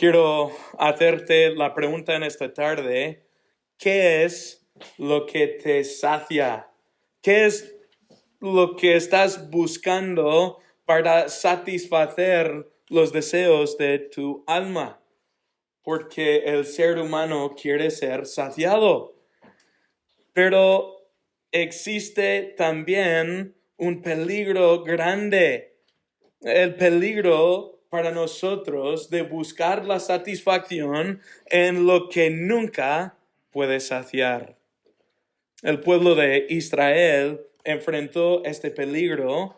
Quiero hacerte la pregunta en esta tarde: ¿qué es lo que te sacia? ¿Qué es lo que estás buscando para satisfacer los deseos de tu alma? Porque el ser humano quiere ser saciado, pero existe también un peligro grande. El peligro para nosotros de buscar la satisfacción en lo que nunca puede saciar. El pueblo de Israel enfrentó este peligro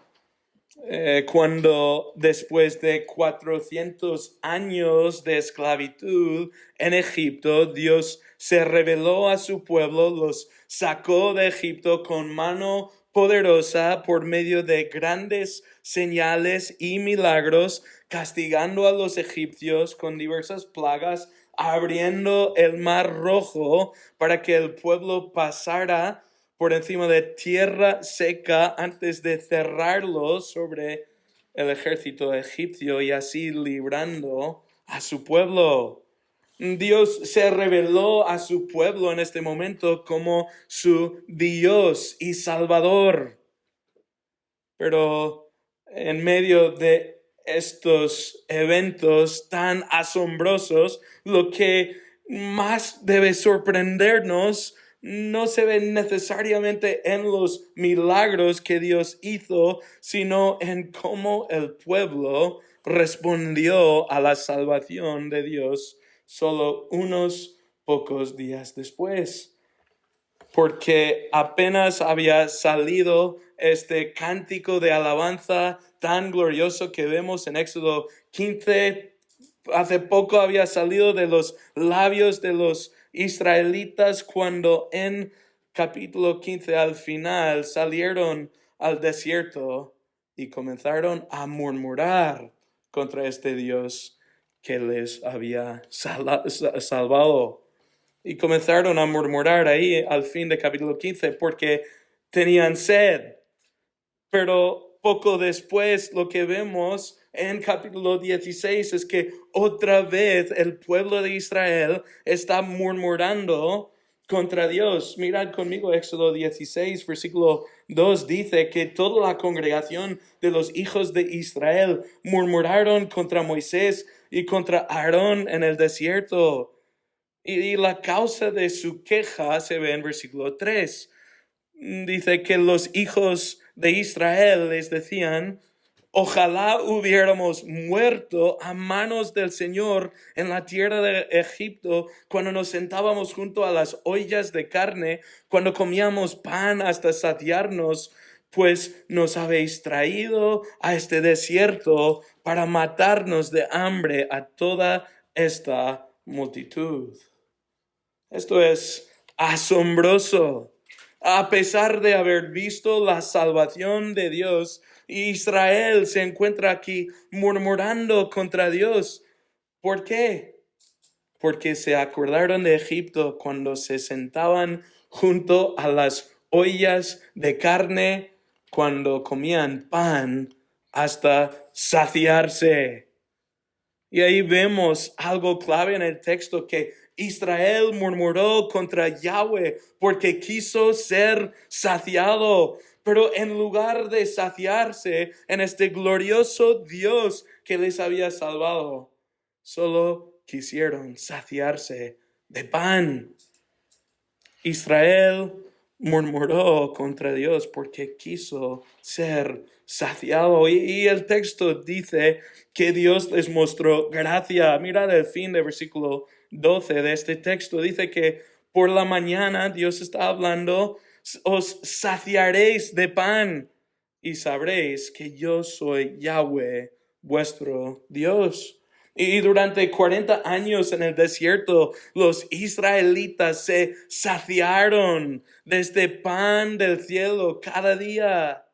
cuando después de 400 años de esclavitud en Egipto, Dios se reveló a su pueblo, los sacó de Egipto con mano poderosa por medio de grandes señales y milagros, castigando a los egipcios con diversas plagas, abriendo el mar Rojo para que el pueblo pasara por encima de tierra seca antes de cerrarlo sobre el ejército egipcio y así librando a su pueblo. Dios se reveló a su pueblo en este momento como su Dios y Salvador. Pero en medio de estos eventos tan asombrosos, lo que más debe sorprendernos no se ve necesariamente en los milagros que Dios hizo, sino en cómo el pueblo respondió a la salvación de Dios solo unos pocos días después. Porque apenas había salido este cántico de alabanza tan glorioso que vemos en Éxodo 15, hace poco había salido de los labios de los israelitas cuando en capítulo 15 al final salieron al desierto y comenzaron a murmurar contra este Dios que les había salvado. Y comenzaron a murmurar ahí al fin de capítulo 15 porque tenían sed. Pero poco después lo que vemos en capítulo 16 es que otra vez el pueblo de Israel está murmurando contra Dios. Mirad conmigo Éxodo 16, versículo 2 dice que toda la congregación de los hijos de Israel murmuraron contra Moisés y contra Aarón en el desierto. Y la causa de su queja se ve en versículo 3. Dice que los hijos de Israel les decían: ojalá hubiéramos muerto a manos del Señor en la tierra de Egipto, cuando nos sentábamos junto a las ollas de carne, cuando comíamos pan hasta saciarnos, pues nos habéis traído a este desierto para matarnos de hambre a toda esta multitud. Esto es asombroso. A pesar de haber visto la salvación de Dios, Israel se encuentra aquí murmurando contra Dios. ¿Por qué? Porque se acordaron de Egipto cuando se sentaban junto a las ollas de carne, cuando comían pan hasta saciarse. Y ahí vemos algo clave en el texto, que Israel murmuró contra Yahweh porque quiso ser saciado, pero en lugar de saciarse en este glorioso Dios que les había salvado, solo quisieron saciarse de pan. Israel murmuró contra Dios porque quiso ser saciado. Y el texto dice que Dios les mostró gracia. Mira el fin del versículo 12 de este texto. Dice que por la mañana Dios está hablando: os saciaréis de pan y sabréis que yo soy Yahweh, vuestro Dios. Y durante 40 años en el desierto, los israelitas se saciaron de este pan del cielo cada día.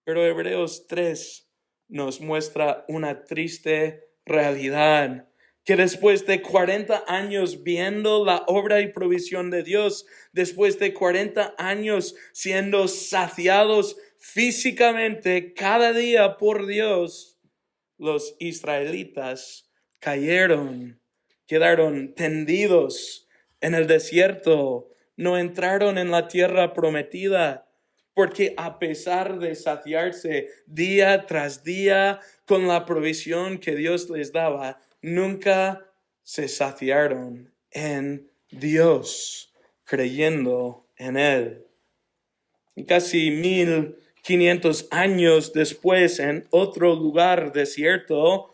Pero Hebreos 3 nos muestra una triste realidad, que después de 40 años viendo la obra y provisión de Dios, después de 40 años siendo saciados físicamente cada día por Dios, los israelitas cayeron, quedaron tendidos en el desierto, no entraron en la tierra prometida, porque a pesar de saciarse día tras día con la provisión que Dios les daba, nunca se saciaron en Dios, creyendo en Él. Y casi 1500 años después, en otro lugar desierto,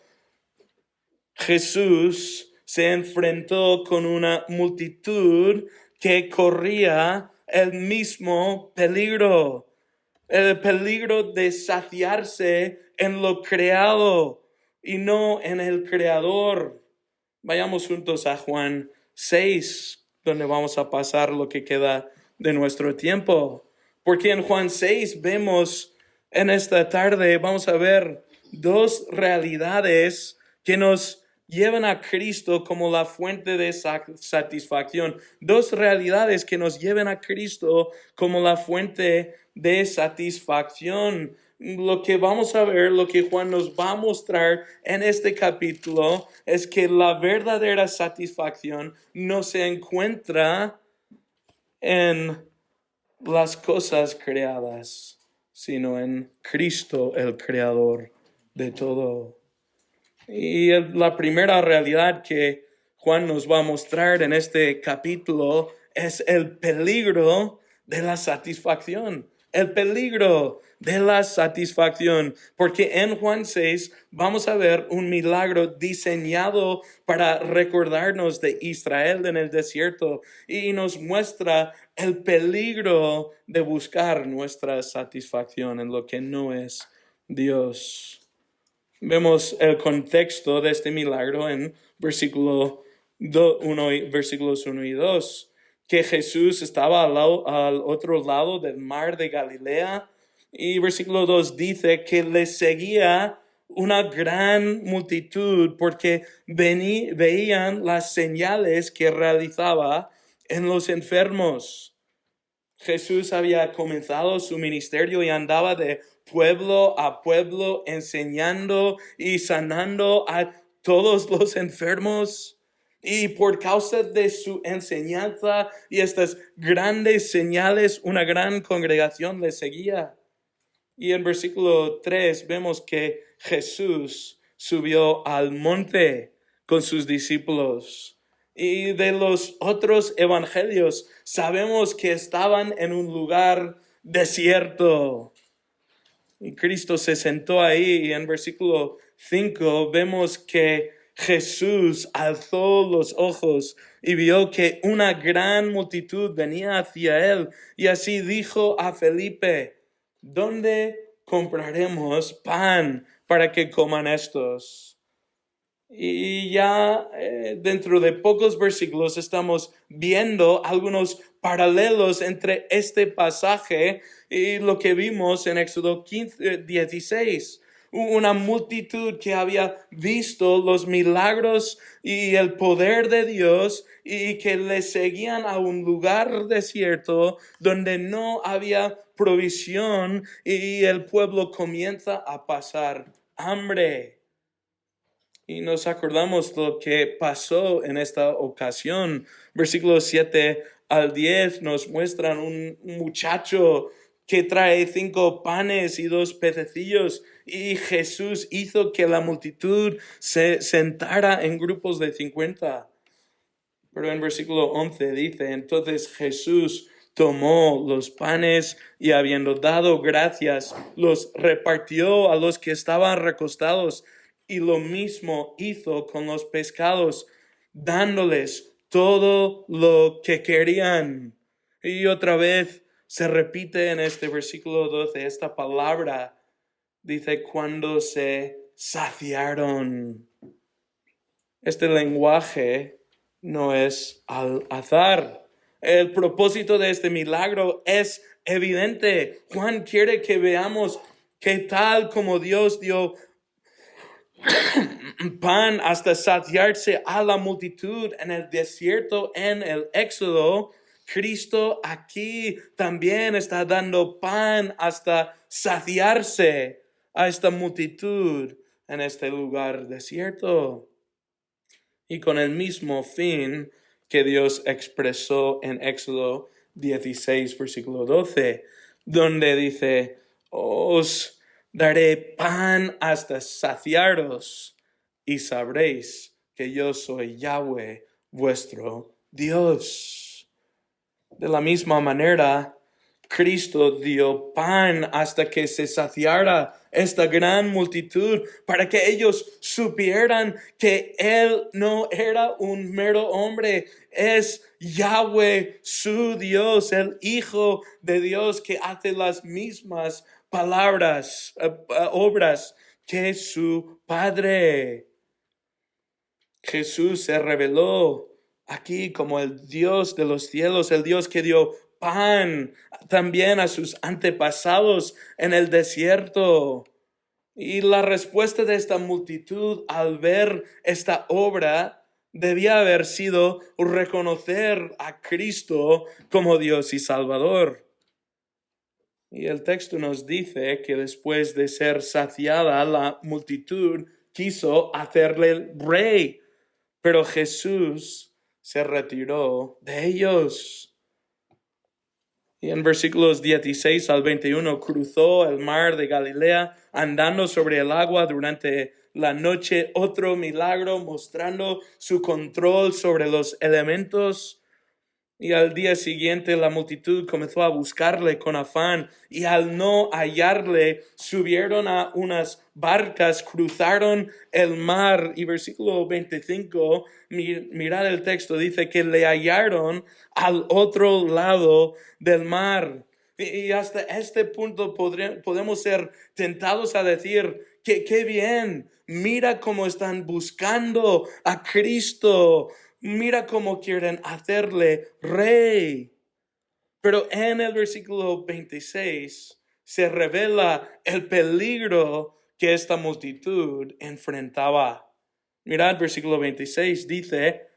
Jesús se enfrentó con una multitud que corría el mismo peligro, el peligro de saciarse en lo creado y no en el Creador. Vayamos juntos a Juan 6, donde vamos a pasar lo que queda de nuestro tiempo. Porque en Juan 6 vemos en esta tarde, vamos a ver dos realidades que nos llevan a Cristo como la fuente de satisfacción. Dos realidades que nos lleven a Cristo como la fuente de satisfacción. Lo que vamos a ver, lo que Juan nos va a mostrar en este capítulo es que la verdadera satisfacción no se encuentra en las cosas creadas, sino en Cristo, el creador de todo. Y la primera realidad que Juan nos va a mostrar en este capítulo es el peligro de la satisfacción. El peligro de la satisfacción. Porque en Juan 6 vamos a ver un milagro diseñado para recordarnos de Israel en el desierto y nos muestra el peligro de buscar nuestra satisfacción en lo que no es Dios. Vemos el contexto de este milagro en versículos 1 y 2, que Jesús estaba al otro lado del mar de Galilea, y versículo 2 dice que le seguía una gran multitud porque veían las señales que realizaba en los enfermos. Jesús había comenzado su ministerio y andaba de pueblo a pueblo enseñando y sanando a todos los enfermos. Y por causa de su enseñanza y estas grandes señales, una gran congregación le seguía. Y en versículo 3 vemos que Jesús subió al monte con sus discípulos. Y de los otros evangelios sabemos que estaban en un lugar desierto. Y Cristo se sentó ahí y en versículo 5 vemos que Jesús alzó los ojos y vio que una gran multitud venía hacia él. Y así dijo a Felipe: ¿dónde compraremos pan para que coman estos? Y ya dentro de pocos versículos estamos viendo algunos paralelos entre este pasaje y lo que vimos en Éxodo 16. Una multitud que había visto los milagros y el poder de Dios y que le seguían a un lugar desierto donde no había provisión y el pueblo comienza a pasar hambre. Y nos acordamos lo que pasó en esta ocasión. Versículos 7 al 10 nos muestran un muchacho que trae 5 panes y 2 pececillos. Y Jesús hizo que la multitud se sentara en grupos de 50. Pero en versículo 11 dice: entonces Jesús tomó los panes y habiendo dado gracias, los repartió a los que estaban recostados. Y lo mismo hizo con los pescados, dándoles todo lo que querían. Y otra vez se repite en este versículo 12 esta palabra. Dice: cuando se saciaron. Este lenguaje no es al azar. El propósito de este milagro es evidente. Juan quiere que veamos que tal como Dios dio pan hasta saciarse a la multitud en el desierto, en el Éxodo, Cristo aquí también está dando pan hasta saciarse a esta multitud en este lugar desierto. y con el mismo fin que Dios expresó en Éxodo 16, versículo 12, donde dice, os daré pan hasta saciaros y sabréis que yo soy Yahweh, vuestro Dios. De la misma manera, Cristo dio pan hasta que se saciara esta gran multitud para que ellos supieran que Él no era un mero hombre, es Yahweh su Dios, el Hijo de Dios que hace las mismas obras que su Padre. Jesús se reveló aquí como el Dios de los cielos, el Dios que dio pan también a sus antepasados en el desierto. Y la respuesta de esta multitud al ver esta obra debía haber sido reconocer a Cristo como Dios y Salvador. Y el texto nos dice que después de ser saciada, la multitud quiso hacerle rey. Pero Jesús se retiró de ellos. Y en versículos 16 al 21 cruzó el mar de Galilea andando sobre el agua durante la noche, otro milagro mostrando su control sobre los elementos. Y al día siguiente la multitud comenzó a buscarle con afán y al no hallarle subieron a unas barcas, cruzaron el mar y versículo 25, mirad el texto, dice que le hallaron al otro lado del mar. Y hasta este punto podemos ser tentados a decir que qué bien, mira cómo están buscando a Cristo. Mira cómo quieren hacerle rey. Pero en el versículo 26 se revela el peligro que esta multitud enfrentaba. Mirad, versículo 26 dice,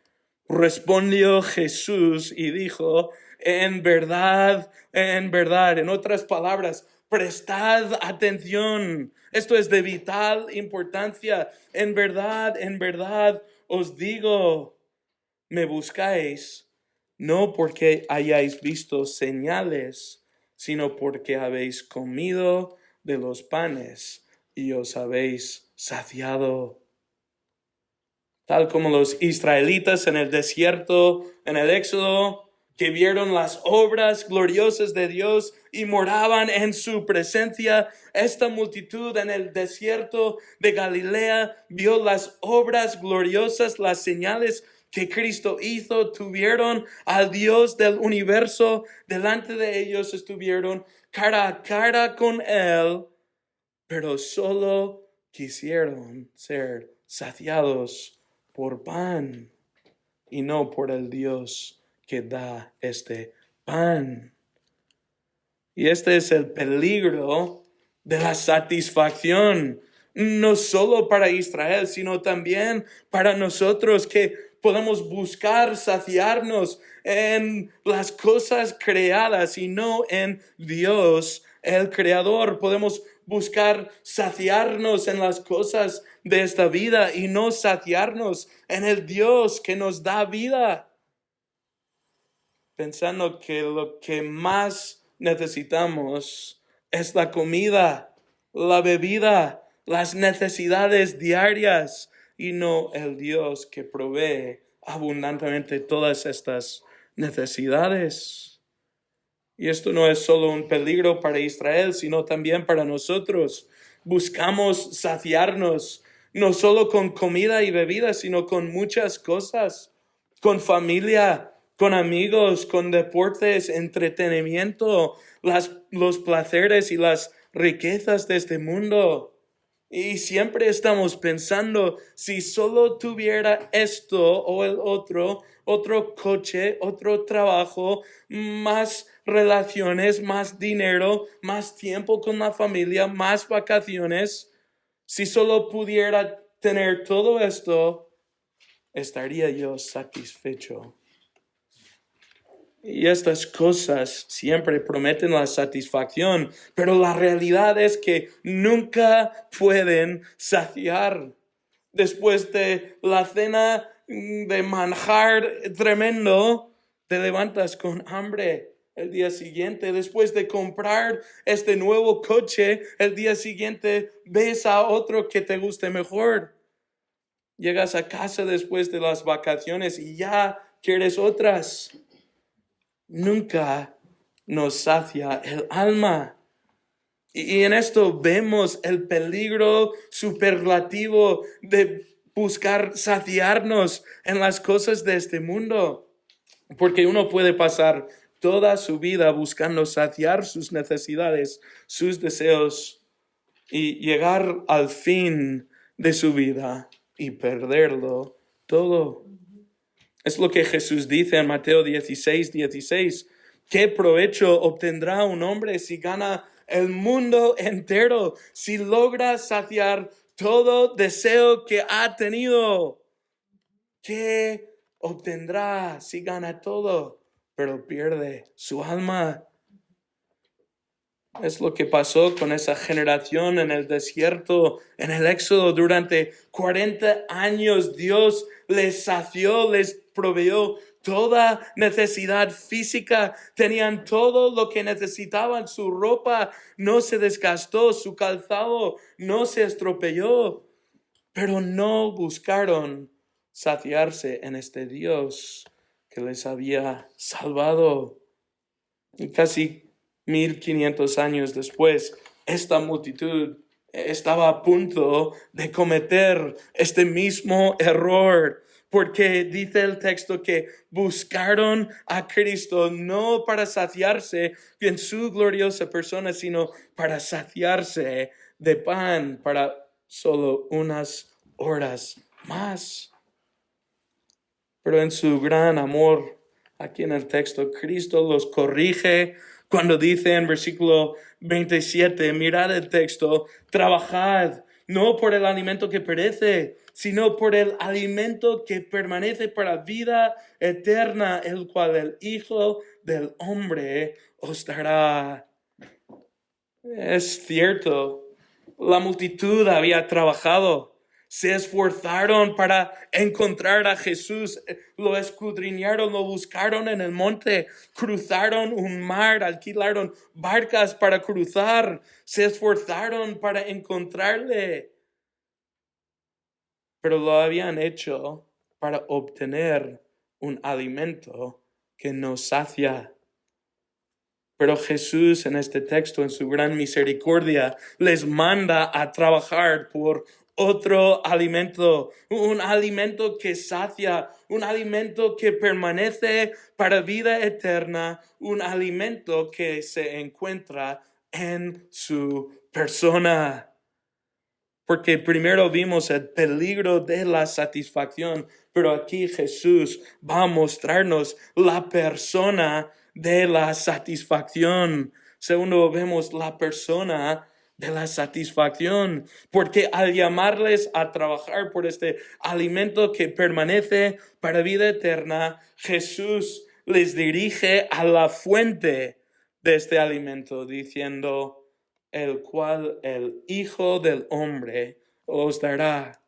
respondió Jesús y dijo, en verdad, en otras palabras, prestad atención. Esto es de vital importancia. En verdad os digo, me buscáis no porque hayáis visto señales, sino porque habéis comido de los panes y os habéis saciado. Tal como los israelitas en el desierto, en el Éxodo, que vieron las obras gloriosas de Dios y moraban en su presencia, esta multitud en el desierto de Galilea vio las obras gloriosas, las señales que Cristo hizo, tuvieron al Dios del universo delante de ellos, estuvieron cara a cara con Él, pero solo quisieron ser saciados por pan y no por el Dios que da este pan. Y este es el peligro de la satisfacción, no solo para Israel, sino también para nosotros que podemos buscar saciarnos en las cosas creadas y no en Dios, el Creador. Podemos buscar saciarnos en las cosas de esta vida y no saciarnos en el Dios que nos da vida. Pensando que lo que más necesitamos es la comida, la bebida, las necesidades diarias y no el Dios que provee abundantemente todas estas necesidades. Y esto no es solo un peligro para Israel, sino también para nosotros. Buscamos saciarnos no solo con comida y bebida, sino con muchas cosas, con familia, con amigos, con deportes, entretenimiento, los placeres y las riquezas de este mundo. Y siempre estamos pensando, si solo tuviera esto o el otro coche, otro trabajo, más relaciones, más dinero, más tiempo con la familia, más vacaciones, si solo pudiera tener todo esto, estaría yo satisfecho. Y estas cosas siempre prometen la satisfacción, pero la realidad es que nunca pueden saciar. Después de la cena de manjar tremendo, te levantas con hambre el día siguiente. Después de comprar este nuevo coche, el día siguiente ves a otro que te guste mejor. Llegas a casa después de las vacaciones y ya quieres otras. Nunca nos sacia el alma. Y en esto vemos el peligro superlativo de buscar saciarnos en las cosas de este mundo. Porque uno puede pasar toda su vida buscando saciar sus necesidades, sus deseos, y llegar al fin de su vida y perderlo todo. Es lo que Jesús dice en Mateo 16:16. ¿Qué provecho obtendrá un hombre si gana el mundo entero, si logra saciar todo deseo que ha tenido? ¿Qué obtendrá si gana todo, pero pierde su alma? Es lo que pasó con esa generación en el desierto, en el Éxodo. Durante 40 años Dios les sació, les proveyó toda necesidad física. Tenían todo lo que necesitaban. Su ropa no se desgastó, su calzado no se estropeó. Pero no buscaron saciarse en este Dios que les había salvado. Y casi 1500 años después, esta multitud estaba a punto de cometer este mismo error, porque dice el texto que buscaron a Cristo no para saciarse en su gloriosa persona, sino para saciarse de pan para solo unas horas más. Pero en su gran amor, aquí en el texto, Cristo los corrige cuando dice en versículo 27, mirad el texto, trabajad no por el alimento que perece, sino por el alimento que permanece para vida eterna, el cual el Hijo del Hombre os dará. Es cierto, la multitud había trabajado. Se esforzaron para encontrar a Jesús, lo escudriñaron, lo buscaron en el monte, cruzaron un mar, alquilaron barcas para cruzar, se esforzaron para encontrarle, pero lo habían hecho para obtener un alimento que nos sacia. Pero Jesús en este texto, en su gran misericordia, les manda a trabajar por otro alimento, un alimento que sacia, un alimento que permanece para vida eterna, un alimento que se encuentra en su persona. Porque primero vimos el peligro de la satisfacción, pero aquí Jesús va a mostrarnos la persona de la satisfacción. Segundo, vemos la persona de la satisfacción, porque al llamarles a trabajar por este alimento que permanece para vida eterna, Jesús les dirige a la fuente de este alimento, diciendo, el cual el Hijo del Hombre os dará.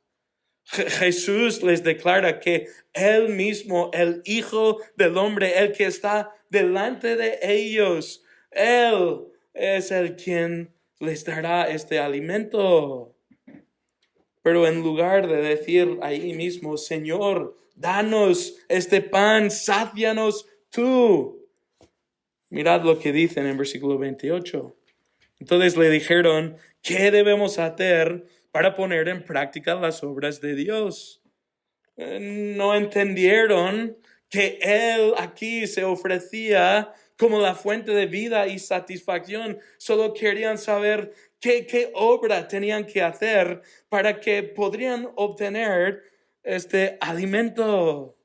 Jesús les declara que Él mismo, el Hijo del Hombre, el que está delante de ellos, Él es el quien les dará este alimento. Pero en lugar de decir ahí mismo, Señor, danos este pan, sácianos tú. Mirad lo que dicen en versículo 28. Entonces le dijeron, ¿qué debemos hacer para poner en práctica las obras de Dios? No entendieron que Él aquí se ofrecía como la fuente de vida y satisfacción. Solo querían saber qué obra tenían que hacer para que podrían obtener este alimento.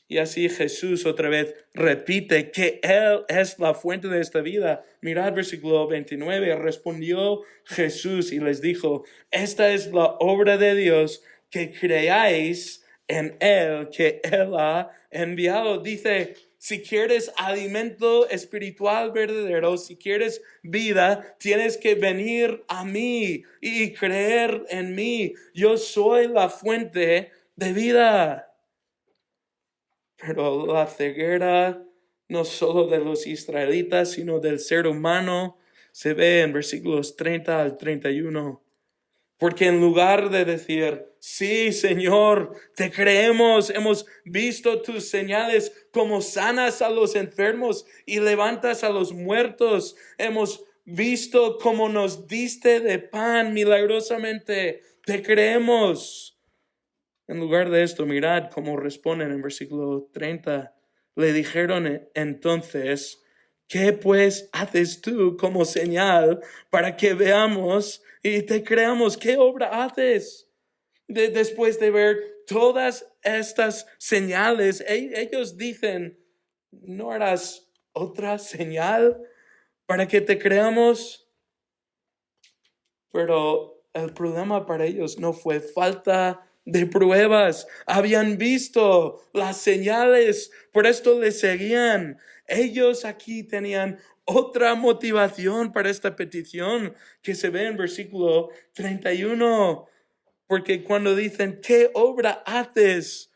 Y así Jesús otra vez repite que Él es la fuente de esta vida. Mirad versículo 29. Respondió Jesús y les dijo, esta es la obra de Dios, que creáis en Él, que Él ha enviado. Dice, si quieres alimento espiritual verdadero, si quieres vida, tienes que venir a mí y creer en mí. Yo soy la fuente de vida. Pero la ceguera, no solo de los israelitas, sino del ser humano, se ve en versículos 30 al 31. Porque en lugar de decir, sí, Señor, te creemos, hemos visto tus señales, como sanas a los enfermos y levantas a los muertos, hemos visto cómo nos diste de pan milagrosamente, te creemos. En lugar de esto, mirad cómo responden en versículo 30. Le dijeron entonces, ¿qué pues haces tú como señal para que veamos y te creamos? ¿Qué obra haces? Después de ver todas estas señales, ellos dicen, ¿no harás otra señal para que te creamos? Pero el problema para ellos no fue falta de pruebas. Habían visto las señales, por esto les seguían. Ellos aquí tenían otra motivación para esta petición que se ve en versículo 31. Porque cuando dicen, ¿qué obra haces?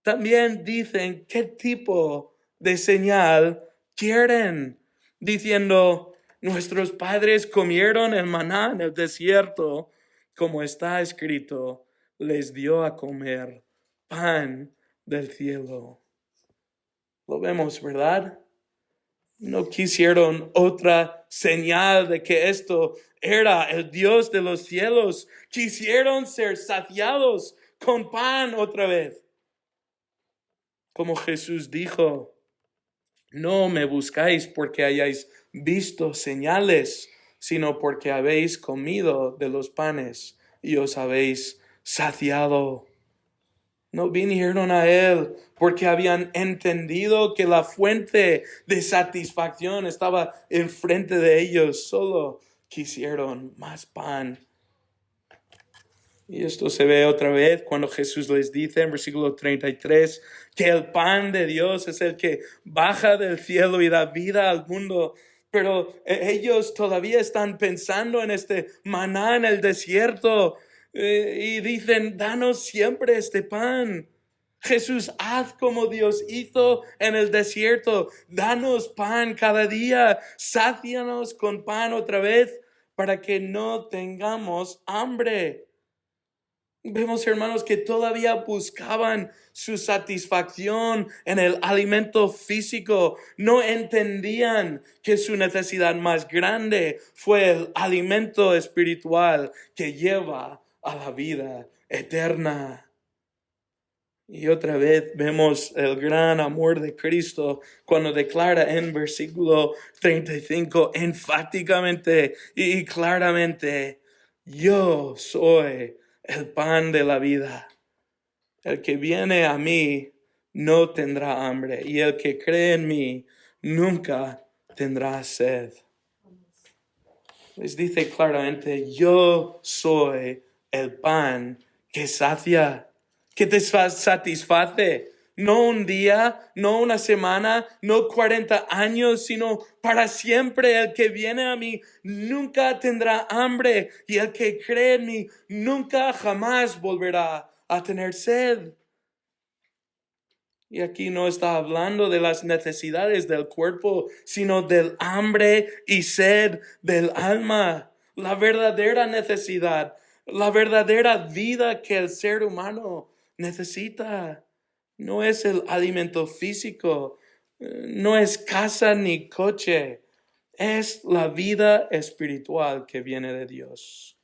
También dicen, ¿qué tipo de señal quieren? Diciendo, nuestros padres comieron el maná en el desierto, como está escrito, les dio a comer pan del cielo. Lo vemos, ¿verdad? No quisieron otra señal de que esto era el Dios de los cielos. Quisieron ser saciados con pan otra vez. Como Jesús dijo, no me buscáis porque hayáis visto señales, sino porque habéis comido de los panes y os habéis saciado. No vinieron a Él porque habían entendido que la fuente de satisfacción estaba enfrente de ellos. Solo quisieron más pan. Y esto se ve otra vez cuando Jesús les dice en versículo 33 que el pan de Dios es el que baja del cielo y da vida al mundo. Pero ellos todavía están pensando en este maná en el desierto y dicen, danos siempre este pan. Jesús, haz como Dios hizo en el desierto. Danos pan cada día. Sácianos con pan otra vez para que no tengamos hambre. Vemos, hermanos, que todavía buscaban su satisfacción en el alimento físico. No entendían que su necesidad más grande fue el alimento espiritual que lleva a la vida eterna. Y otra vez vemos el gran amor de Cristo cuando declara en versículo 35 enfáticamente y claramente, yo soy el pan de la vida. El que viene a mí no tendrá hambre y el que cree en mí nunca tendrá sed. Les dice claramente, yo soy el pan que sacia, que te satisface. No un día, no una semana, no 40 años, sino para siempre. El que viene a mí nunca tendrá hambre y el que cree en mí nunca jamás volverá a tener sed. Y aquí no está hablando de las necesidades del cuerpo, sino del hambre y sed del alma. La verdadera necesidad, la verdadera vida que el ser humano necesita. No es el alimento físico, no es casa ni coche. Es la vida espiritual que viene de Dios.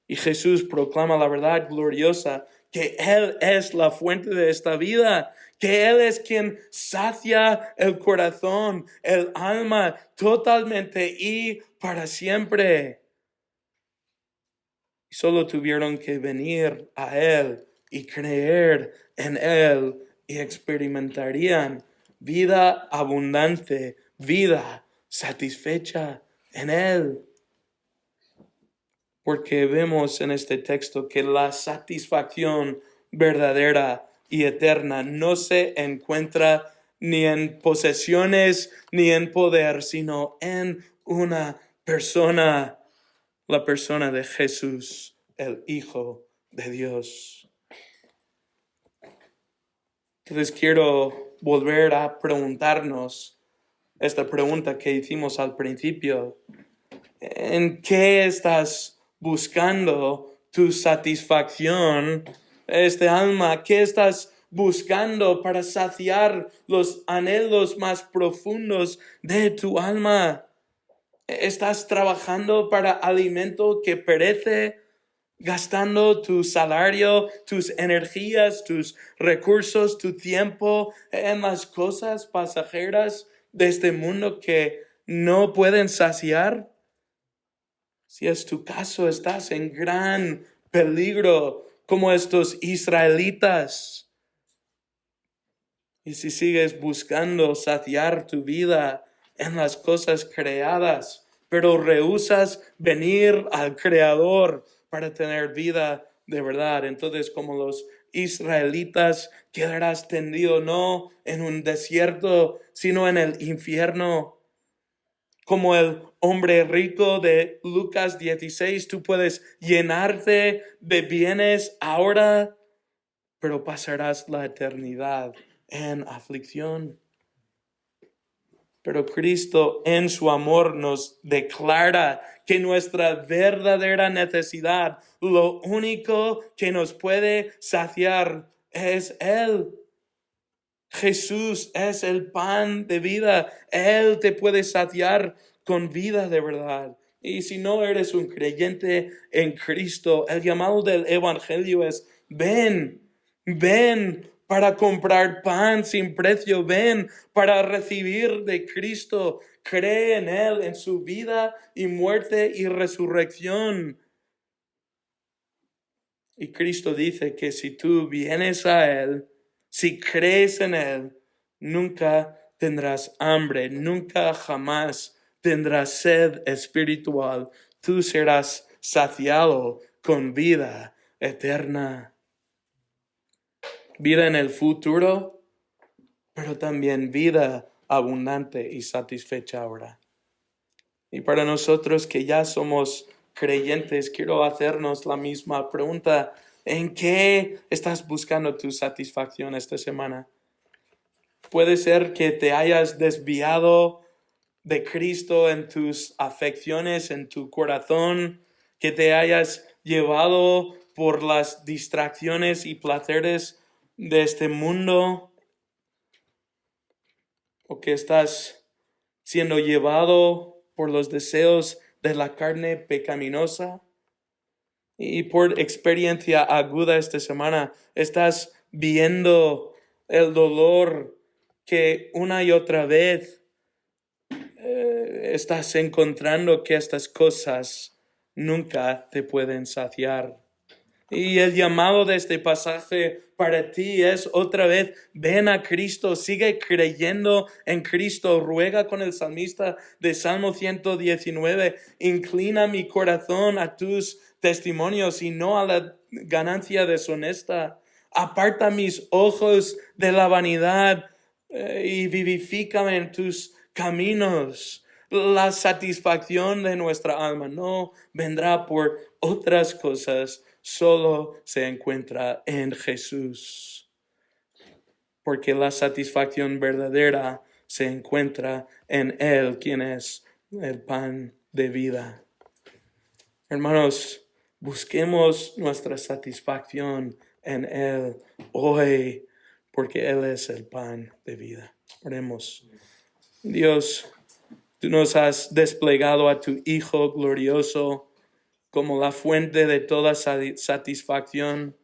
Y Jesús proclama la verdad gloriosa, que Él es la fuente de esta vida, que Él es quien sacia el corazón, el alma, totalmente y para siempre. Y solo tuvieron que venir a Él y creer en Él y experimentarían vida abundante, vida satisfecha en Él. Porque vemos en este texto que la satisfacción verdadera y eterna no se encuentra ni en posesiones ni en poder, sino en una persona, la persona de Jesús, el Hijo de Dios. Entonces quiero volver a preguntarnos esta pregunta que hicimos al principio. ¿En qué estás buscando tu satisfacción, alma? ¿Qué estás buscando para saciar los anhelos más profundos de tu alma? ¿Estás trabajando para alimento que perece, gastando tu salario, tus energías, tus recursos, tu tiempo en las cosas pasajeras de este mundo que no pueden saciar? Si es tu caso, estás en gran peligro como estos israelitas. Y si sigues buscando saciar tu vida en las cosas creadas, pero rehusas venir al Creador para tener vida de verdad, entonces como los israelitas quedarás tendido no en un desierto, sino en el infierno. Como el hombre rico de Lucas 16, tú puedes llenarte de bienes ahora, pero pasarás la eternidad en aflicción. Pero Cristo en su amor nos declara que nuestra verdadera necesidad, lo único que nos puede saciar es Él. Jesús es el pan de vida. Él te puede saciar con vida de verdad. Y si no eres un creyente en Cristo, el llamado del Evangelio es: ven, ven para comprar pan sin precio, ven para recibir de Cristo. Cree en Él, en su vida y muerte y resurrección. Y Cristo dice que si tú vienes a Él, si crees en Él, nunca tendrás hambre, nunca jamás tendrás sed espiritual. Tú serás saciado con vida eterna. Vida en el futuro, pero también vida abundante y satisfecha ahora. Y para nosotros que ya somos creyentes, quiero hacernos la misma pregunta. ¿En qué estás buscando tu satisfacción esta semana? Puede ser que te hayas desviado de Cristo en tus afecciones, en tu corazón, que te hayas llevado por las distracciones y placeres de este mundo, o que estás siendo llevado por los deseos de la carne pecaminosa. Y por experiencia aguda esta semana, estás viendo el dolor que una y otra vez estás encontrando que estas cosas nunca te pueden saciar. Y el llamado de este pasaje para ti es otra vez: ven a Cristo, sigue creyendo en Cristo. Ruega con el salmista de Salmo 119, inclina mi corazón a tus testimonios y no a la ganancia deshonesta. Aparta mis ojos de la vanidad y vivifícame en tus caminos. La satisfacción de nuestra alma no vendrá por otras cosas, solo se encuentra en Jesús. Porque la satisfacción verdadera se encuentra en Él, quien es el pan de vida. Hermanos, busquemos nuestra satisfacción en Él hoy, porque Él es el pan de vida. Oremos. Dios, tú nos has desplegado a tu Hijo glorioso como la fuente de toda satisfacción.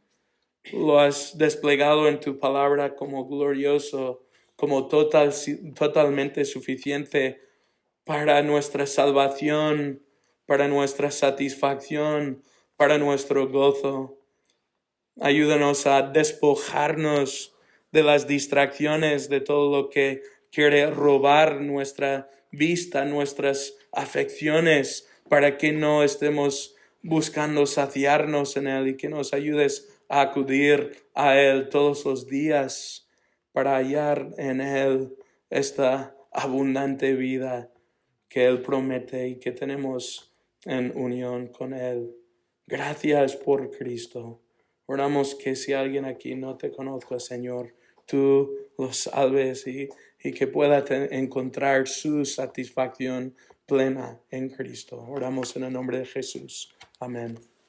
Lo has desplegado en tu palabra como glorioso, como totalmente suficiente para nuestra salvación, para nuestra satisfacción, para nuestro gozo. Ayúdanos a despojarnos de las distracciones, de todo lo que quiere robar nuestra vista, nuestras afecciones, para que no estemos buscando saciarnos en Él, y que nos ayudes a acudir a Él todos los días para hallar en Él esta abundante vida que Él promete y que tenemos en unión con Él. Gracias por Cristo. Oramos que si alguien aquí no te conozca, Señor, tú los salves y que pueda encontrar su satisfacción plena en Cristo. Oramos en el nombre de Jesús. Amén.